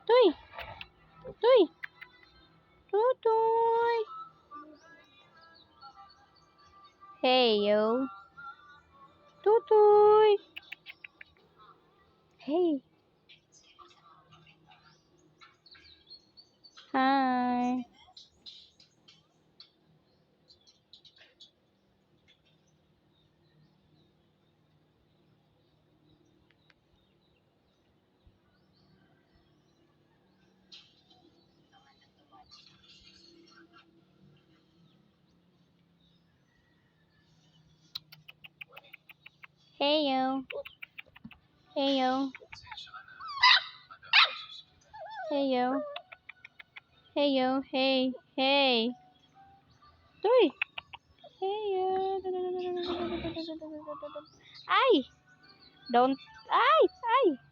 Tuy. Tuy. Tutoy. Hey, yo. Tutoy. Hey. Hi. Hey, yo. Hey, yo. Hey, yo. Hey, yo. Hey. Hey. Tuy. Hey, yo. Ay. Don't. Ay. Ay.